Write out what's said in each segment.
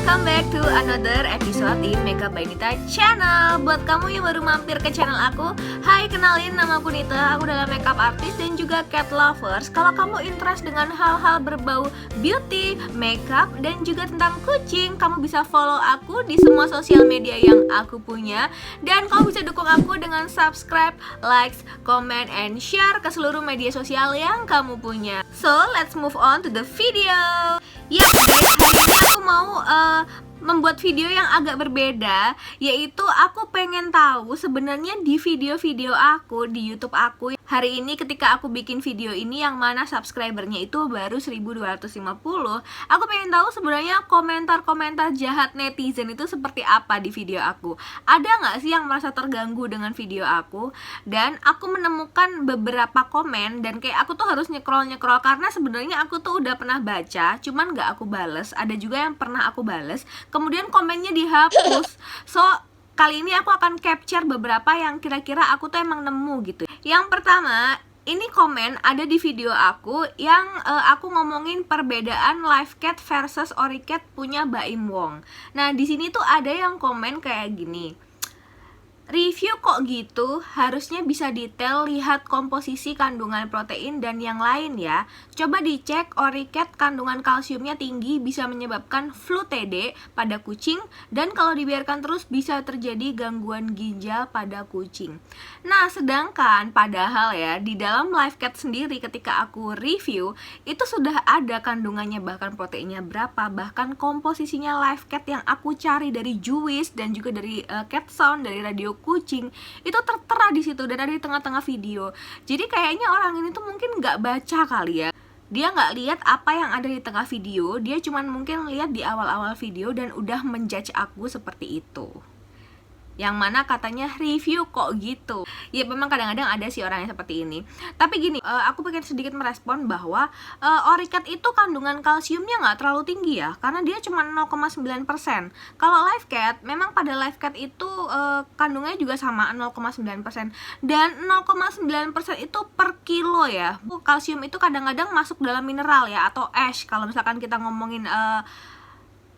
welcome back to another episode di Makeup by Nita channel. Buat kamu yang baru mampir ke channel aku, hai, kenalin, nama aku Nita. Aku adalah makeup artist dan juga cat lovers. Kalau kamu interest dengan hal-hal berbau beauty, makeup, dan juga tentang kucing, kamu bisa follow aku di semua sosial media yang aku punya. Dan kamu bisa dukung aku dengan subscribe, likes, comment, and share ke seluruh media sosial yang kamu punya. So, let's move on to the video. Yap, guys, hari ini aku mau membuat video yang agak berbeda, yaitu aku pengen tahu sebenarnya di video-video aku di YouTube aku hari ini, ketika aku bikin video ini yang mana subscribernya itu baru 1250, aku pengen tahu sebenarnya komentar-komentar jahat netizen itu seperti apa di video aku. Ada nggak sih yang merasa terganggu dengan video aku? Dan aku menemukan beberapa komen dan kayak aku tuh harus nyekrol karena sebenarnya aku tuh udah pernah baca, cuman nggak aku bales. Ada juga yang pernah aku bales, kemudian komennya dihapus. So, kali ini aku akan capture beberapa yang kira-kira aku tuh emang nemu gitu. Yang pertama, ini komen ada di video aku yang aku ngomongin perbedaan live cat versus ori cat punya Baim Wong. Nah, di sini tuh ada yang komen kayak gini. Review kok gitu, harusnya bisa detail, lihat komposisi kandungan protein dan yang lain ya. Coba dicek, ori cat kandungan kalsiumnya tinggi bisa menyebabkan flu TD pada kucing, dan kalau dibiarkan terus bisa terjadi gangguan ginjal pada kucing. Nah, sedangkan padahal ya di dalam live cat sendiri ketika aku review itu sudah ada kandungannya, bahkan proteinnya berapa, bahkan komposisinya live cat yang aku cari dari Juwis dan juga dari Cat Sound, dari radio kucing, itu tertera di situ dan ada di tengah-tengah video. Jadi kayaknya orang ini tuh mungkin nggak baca kali ya. Dia nggak lihat apa yang ada di tengah video, dia cuman mungkin lihat di awal-awal video dan udah menjudge aku seperti itu. Yang mana katanya review kok gitu. Ya memang kadang-kadang ada sih orang yang seperti ini. Tapi gini, aku pengen sedikit merespon bahwa ori cat itu kandungan kalsiumnya nggak terlalu tinggi ya, karena dia cuma 0,9%. Kalau live cat, memang pada live cat itu kandungannya juga sama 0,9%. Dan 0,9% itu per kilo ya. Kalsium itu kadang-kadang masuk dalam mineral ya, atau ash kalau misalkan kita ngomongin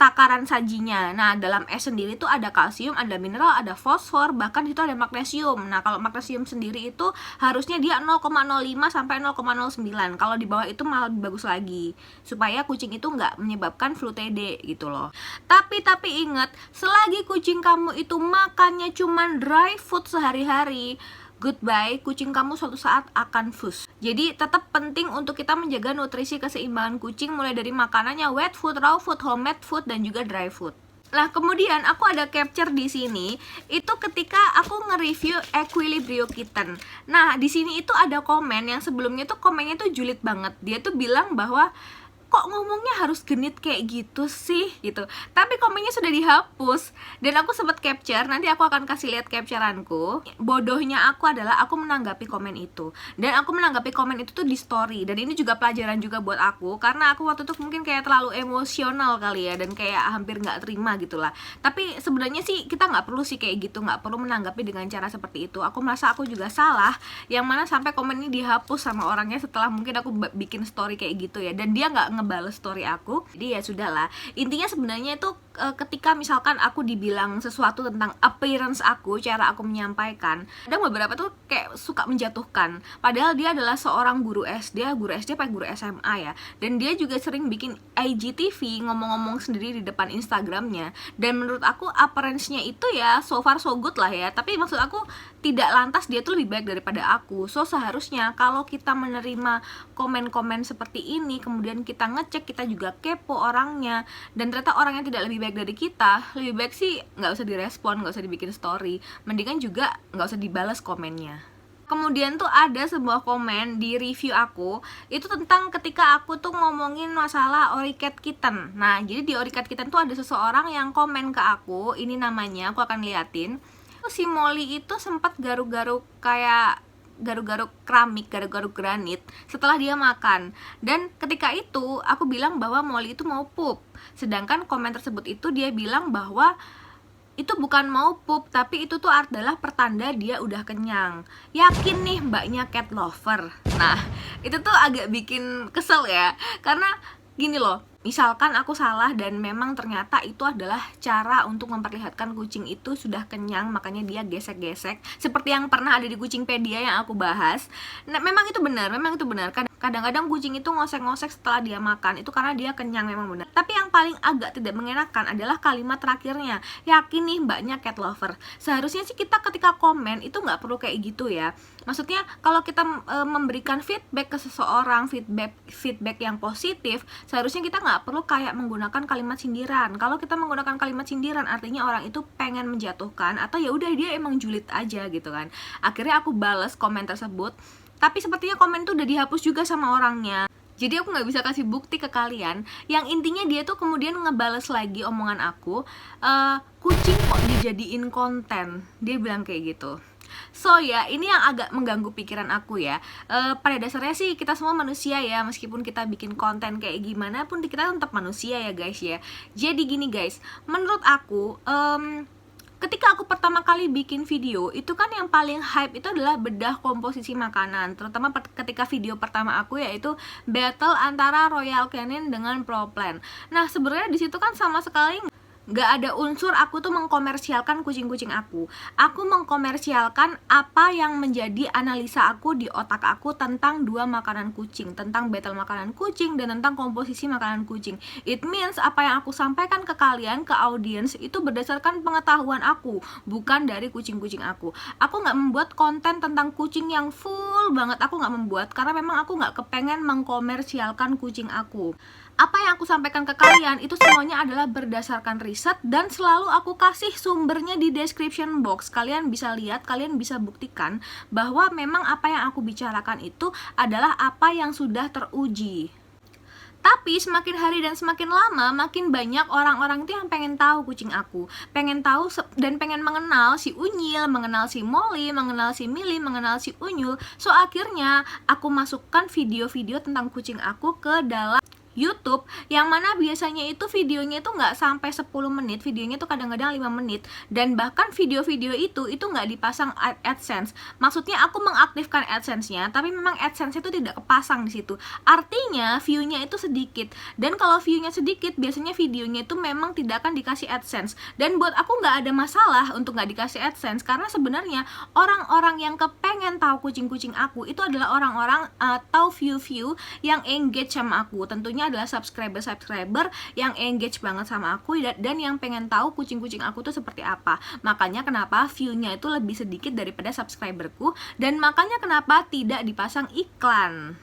takaran sajinya. Nah, dalam es sendiri itu ada kalsium, ada mineral, ada fosfor, bahkan itu ada magnesium. Nah, kalau magnesium sendiri itu harusnya dia 0,05 sampai 0,09. Kalau di bawah itu malah lebih bagus lagi, supaya kucing itu nggak menyebabkan flu TD gitu loh. Tapi ingat, selagi kucing kamu itu makannya cuman dry food sehari-hari, goodbye, kucing kamu suatu saat akan fus. Jadi tetap penting untuk kita menjaga nutrisi keseimbangan kucing, mulai dari makanannya wet food, raw food, homemade food, dan juga dry food. Nah, kemudian aku ada capture di sini itu ketika aku nge-review Equilibrio Kitten. Nah, di sini itu ada komen yang sebelumnya tuh komennya tuh julid banget. Dia tuh bilang bahwa kok ngomongnya harus genit kayak gitu sih gitu. Tapi komennya sudah dihapus dan aku sempat capture, nanti aku akan kasih lihat captureanku. Bodohnya aku adalah aku menanggapi komen itu, dan aku menanggapi komen itu tuh di story. Dan ini juga pelajaran juga buat aku, karena aku waktu itu mungkin kayak terlalu emosional kali ya, dan kayak hampir nggak terima gitulah. Tapi sebenarnya sih kita nggak perlu sih kayak gitu, nggak perlu menanggapi dengan cara seperti itu. Aku merasa aku juga salah, yang mana sampai komen ini dihapus sama orangnya setelah mungkin aku bikin story kayak gitu ya, dan dia nggak ngebales story aku. Jadi ya sudahlah. Intinya sebenarnya itu ketika misalkan aku dibilang sesuatu tentang appearance aku, cara aku menyampaikan, ada beberapa tuh kayak suka menjatuhkan. Padahal dia adalah seorang guru SD apa guru SMA ya. Dan dia juga sering bikin IGTV, ngomong-ngomong sendiri di depan Instagramnya. Dan menurut aku appearance-nya itu ya so far so good lah ya. Tapi maksud aku tidak lantas dia tuh lebih baik daripada aku. So seharusnya kalau kita menerima komen-komen seperti ini, kemudian kita ngecek, kita juga kepo orangnya, dan ternyata orangnya tidak lebih baik dari kita, lebih baik sih nggak usah direspon, nggak usah dibikin story, mendingan juga nggak usah dibalas komennya. Kemudian tuh ada sebuah komen di review aku, itu tentang ketika aku tuh ngomongin masalah ori cat kitten. Nah, jadi di ori cat kitten tuh ada seseorang yang komen ke aku, ini namanya, aku akan liatin. Si Molly itu sempat garuk-garuk kayak garuk-garuk keramik, garuk-garuk granit setelah dia makan. Dan ketika itu aku bilang bahwa Molly itu mau pup. Sedangkan komen tersebut itu dia bilang bahwa itu bukan mau pup, tapi itu tuh adalah pertanda dia udah kenyang. Yakin nih mbaknya cat lover. Nah, itu tuh agak bikin kesel ya, karena gini loh, Misalkan aku salah dan memang ternyata itu adalah cara untuk memperlihatkan kucing itu sudah kenyang, makanya dia gesek-gesek seperti yang pernah ada di Kucingpedia yang aku bahas. Nah, memang itu benar. Kadang-kadang kucing itu ngosek-ngosek setelah dia makan, itu karena dia kenyang, memang benar. Tapi yang paling agak tidak mengenakan adalah kalimat terakhirnya. Yakin nih mbaknya cat lover. Seharusnya sih kita ketika komen itu nggak perlu kayak gitu ya. Maksudnya kalau kita memberikan feedback ke seseorang, feedback yang positif, seharusnya kita nggak perlu kayak menggunakan kalimat sindiran. Kalau kita menggunakan kalimat sindiran, artinya orang itu pengen menjatuhkan, atau ya udah dia emang julid aja gitu kan. Akhirnya aku bales komen tersebut, tapi sepertinya komen tuh udah dihapus juga sama orangnya. Jadi aku nggak bisa kasih bukti ke kalian. Yang intinya dia tuh kemudian ngebales lagi omongan aku, kucing kok dijadiin konten. Dia bilang kayak gitu. So ya, ini yang agak mengganggu pikiran aku ya. Pada dasarnya sih kita semua manusia ya, meskipun kita bikin konten kayak gimana pun kita tetap manusia ya guys ya. Jadi gini guys, menurut aku ketika aku pertama kali bikin video, itu kan yang paling hype itu adalah bedah komposisi makanan. Terutama ketika video pertama aku, yaitu battle antara Royal Canin dengan Pro Plan. Nah, sebenarnya di situ kan sama sekali nggak ada unsur aku tuh mengkomersialkan kucing-kucing aku. Aku mengkomersialkan apa yang menjadi analisa aku di otak aku tentang dua makanan kucing, tentang battle makanan kucing dan tentang komposisi makanan kucing. It means apa yang aku sampaikan ke kalian, ke audiens, itu berdasarkan pengetahuan aku, bukan dari kucing-kucing aku. Aku nggak membuat konten tentang kucing yang full banget, aku nggak membuat, karena memang aku nggak kepengen mengkomersialkan kucing aku. Apa yang aku sampaikan ke kalian itu semuanya adalah berdasarkan riset, dan selalu aku kasih sumbernya di description box. Kalian bisa lihat, kalian bisa buktikan bahwa memang apa yang aku bicarakan itu adalah apa yang sudah teruji. Tapi semakin hari dan semakin lama, makin banyak orang-orang itu yang pengen tahu kucing aku, pengen tahu dan pengen mengenal si Unyil, mengenal si Molly, mengenal si Millie, mengenal si Unyul. So akhirnya aku masukkan video-video tentang kucing aku ke dalam YouTube, yang mana biasanya itu videonya itu nggak sampai 10 menit, videonya itu kadang-kadang 5 menit, dan bahkan video-video itu nggak dipasang AdSense. Maksudnya aku mengaktifkan AdSense-nya, tapi memang AdSense itu tidak kepasang di situ. Artinya view-nya itu sedikit, dan kalau view-nya sedikit, biasanya videonya itu memang tidak akan dikasih AdSense. Dan buat aku nggak ada masalah untuk nggak dikasih AdSense, karena sebenarnya orang-orang yang kepengen tahu kucing-kucing aku itu adalah orang-orang atau view-view yang engage sama aku. Tentunya adalah subscriber yang engage banget sama aku dan yang pengen tahu kucing-kucing aku tuh seperti apa. Makanya kenapa view-nya itu lebih sedikit daripada subscriberku, dan makanya kenapa tidak dipasang iklan.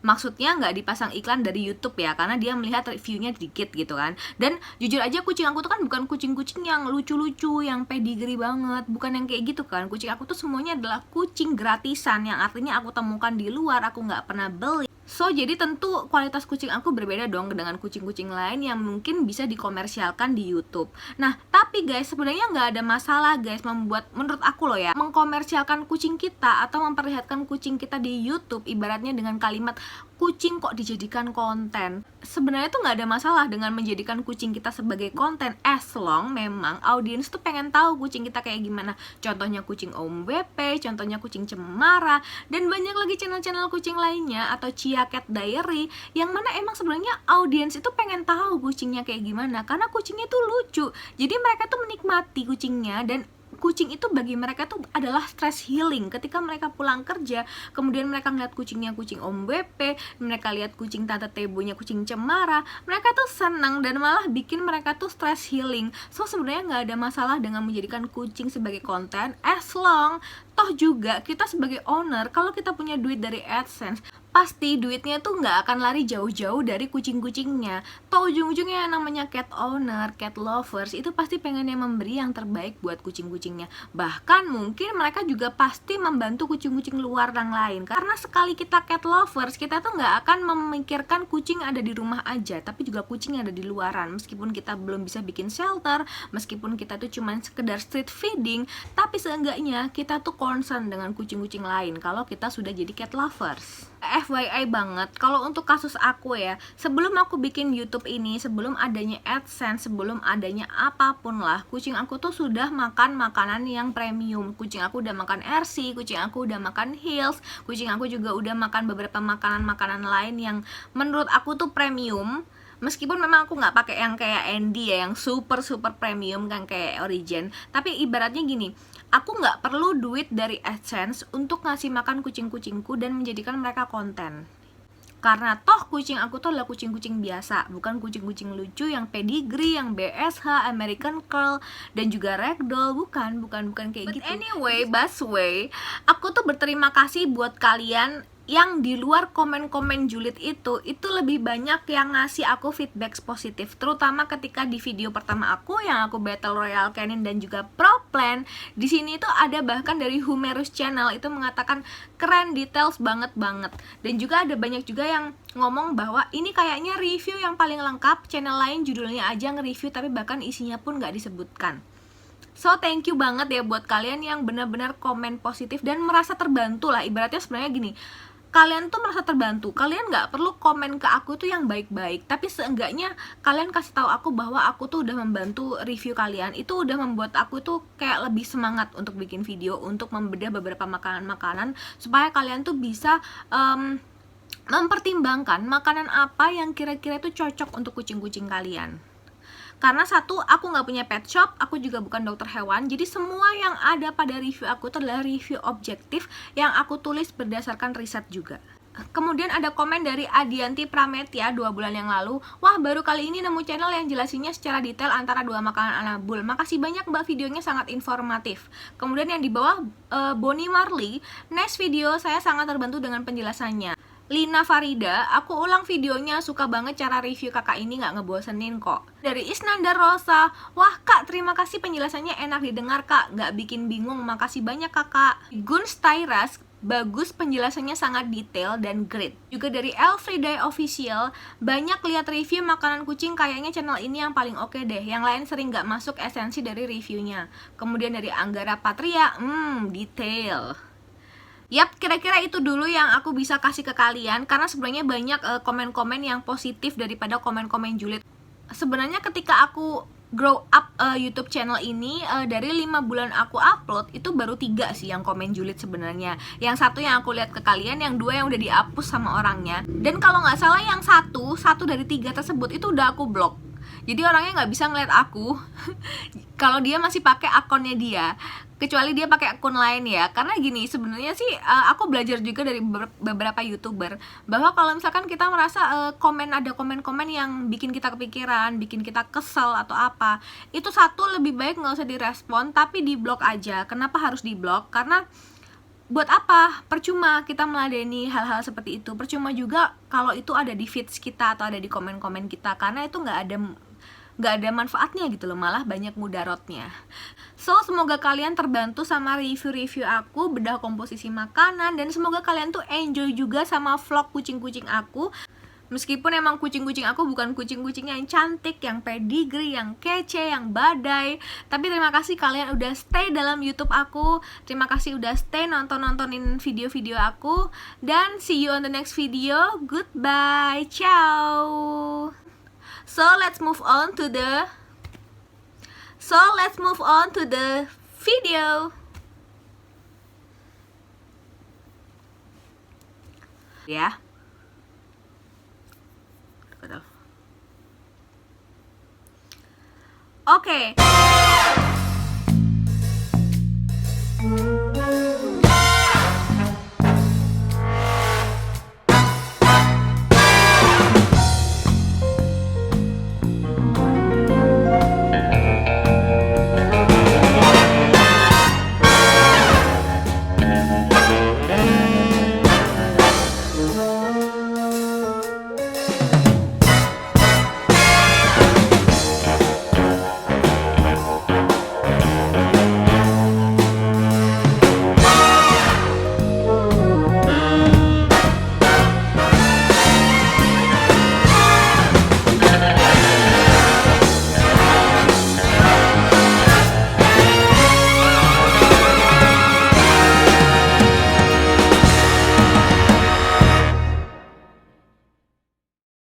Maksudnya nggak dipasang iklan dari YouTube ya, karena dia melihat view-nya dikit gitu kan. Dan jujur aja kucing aku tuh kan bukan kucing-kucing yang lucu-lucu, yang pedigree banget, bukan yang kayak gitu kan. Kucing aku tuh semuanya adalah kucing gratisan, yang artinya aku temukan di luar, aku nggak pernah beli. So, jadi tentu kualitas kucing aku berbeda dong dengan kucing-kucing lain yang mungkin bisa dikomersialkan di YouTube. Nah, tapi guys, sebenarnya nggak ada masalah guys menurut aku loh ya, mengkomersialkan kucing kita atau memperlihatkan kucing kita di YouTube, ibaratnya dengan kalimat kucing kok dijadikan konten. Sebenarnya tuh nggak ada masalah dengan menjadikan kucing kita sebagai konten, as long memang audiens tuh pengen tahu kucing kita kayak gimana. Contohnya kucing Om WP, contohnya kucing Cemara, dan banyak lagi channel-channel kucing lainnya, atau Chia Cat Diary, yang mana emang sebenarnya audiens itu pengen tahu kucingnya kayak gimana, karena kucingnya tuh lucu. Jadi mereka tuh menikmati kucingnya, dan kucing itu bagi mereka tuh adalah stress healing. Ketika mereka pulang kerja, kemudian mereka ngeliat kucingnya kucing Om WP, mereka lihat kucing Tante Tebonya kucing Cemara, mereka tuh senang dan malah bikin mereka tuh stress healing. So sebenarnya nggak ada masalah dengan menjadikan kucing sebagai konten, as long toh juga kita sebagai owner, kalau kita punya duit dari AdSense, pasti duitnya tuh nggak akan lari jauh-jauh dari kucing-kucingnya. Toh ujung-ujungnya yang namanya cat owner, cat lovers, itu pasti pengennya memberi yang terbaik buat kucing-kucingnya. Bahkan mungkin mereka juga pasti membantu kucing-kucing luar yang lain. Karena sekali kita cat lovers, kita tuh nggak akan memikirkan kucing ada di rumah aja, tapi juga kucing yang ada di luaran. Meskipun kita belum bisa bikin shelter, meskipun kita tuh cuman sekedar street feeding, tapi seenggaknya kita tuh concern dengan kucing-kucing lain kalau kita sudah jadi cat lovers. FYI banget, kalau untuk kasus aku ya, sebelum aku bikin YouTube ini, sebelum adanya AdSense, sebelum adanya apapun lah, kucing aku tuh sudah makan makanan yang premium. Kucing aku udah makan RC, kucing aku udah makan Hills, kucing aku juga udah makan beberapa makanan-makanan lain yang menurut aku tuh premium. Meskipun memang aku nggak pakai yang kayak Andy ya, yang super premium kan kayak Origin, tapi ibaratnya gini, aku nggak perlu duit dari AdSense untuk ngasih makan kucing-kucingku dan menjadikan mereka konten. Karena toh kucing aku tuh adalah kucing-kucing biasa, bukan kucing-kucing lucu yang pedigree, yang BSH, American Curl, dan juga Ragdoll, bukan kayak gitu. But anyway, busway, aku tuh berterima kasih buat kalian yang di luar komen-komen julid itu lebih banyak yang ngasih aku feedback positif, terutama ketika di video pertama aku yang aku Battle Royale Canine dan juga Pro Plan. Di sini tuh ada bahkan dari Humerus Channel itu mengatakan keren, details banget. Dan juga ada banyak juga yang ngomong bahwa ini kayaknya review yang paling lengkap, channel lain judulnya aja nge-review tapi bahkan isinya pun nggak disebutkan. So thank you banget ya buat kalian yang benar-benar komen positif dan merasa terbantu lah. Ibaratnya sebenarnya gini, kalian tuh merasa terbantu, kalian nggak perlu komen ke aku tuh yang baik-baik, tapi seenggaknya kalian kasih tahu aku bahwa aku tuh udah membantu review kalian. Itu udah membuat aku tuh kayak lebih semangat untuk bikin video, untuk membedah beberapa makanan-makanan supaya kalian tuh bisa mempertimbangkan makanan apa yang kira-kira itu cocok untuk kucing-kucing kalian. Karena satu, aku nggak punya pet shop, aku juga bukan dokter hewan, jadi semua yang ada pada review aku itu adalah review objektif yang aku tulis berdasarkan riset juga. Kemudian ada komen dari Adianti Prametya 2 bulan yang lalu, wah baru kali ini nemu channel yang jelasinnya secara detail antara dua makanan anabul, makasih banyak mbak, videonya sangat informatif. Kemudian yang di bawah Bonnie Marley, next video saya sangat terbantu dengan penjelasannya. Lina Farida, aku ulang videonya, suka banget cara review kakak ini, nggak ngebosenin kok. Dari Isnanda Rosa, wah kak terima kasih penjelasannya enak didengar kak, nggak bikin bingung, makasih banyak kakak. Guns Tyras, bagus penjelasannya sangat detail dan great. Juga dari Elfriday Official, banyak lihat review makanan kucing, kayaknya channel ini yang paling oke deh, yang lain sering nggak masuk esensi dari reviewnya. Kemudian dari Anggara Patria, detail. Yap, kira-kira itu dulu yang aku bisa kasih ke kalian, karena sebenarnya banyak komen-komen yang positif daripada komen-komen julid. Sebenarnya ketika aku grow up YouTube channel ini, dari 5 bulan aku upload, itu baru 3 sih yang komen julid sebenarnya. Yang satu yang aku lihat ke kalian, yang 2 yang udah dihapus sama orangnya. Dan kalau nggak salah yang satu dari 3 tersebut itu udah aku blok. Jadi orangnya nggak bisa ngeliat aku kalau dia masih pakai akunnya dia, kecuali dia pakai akun lain ya. Karena gini, sebenarnya sih aku belajar juga dari beberapa YouTuber bahwa kalau misalkan kita merasa ada komen-komen yang bikin kita kepikiran, bikin kita kesel atau apa, itu satu lebih baik nggak usah direspon tapi diblok aja. Kenapa harus diblok? Karena buat apa? Percuma kita meladeni hal-hal seperti itu. Percuma juga kalau itu ada di feeds kita atau ada di komen-komen kita, karena itu nggak ada manfaatnya gitu loh, malah banyak mudaratnya. So, semoga kalian terbantu sama review-review aku, bedah komposisi makanan, dan semoga kalian tuh enjoy juga sama vlog kucing-kucing aku. Meskipun emang kucing-kucing aku bukan kucing-kucing yang cantik, yang pedigree, yang kece, yang badai, tapi terima kasih kalian udah stay dalam YouTube aku. Terima kasih udah stay nontonin video-video aku. Dan see you on the next video. Goodbye, ciao. So let's move on to the video. Ya. Oke.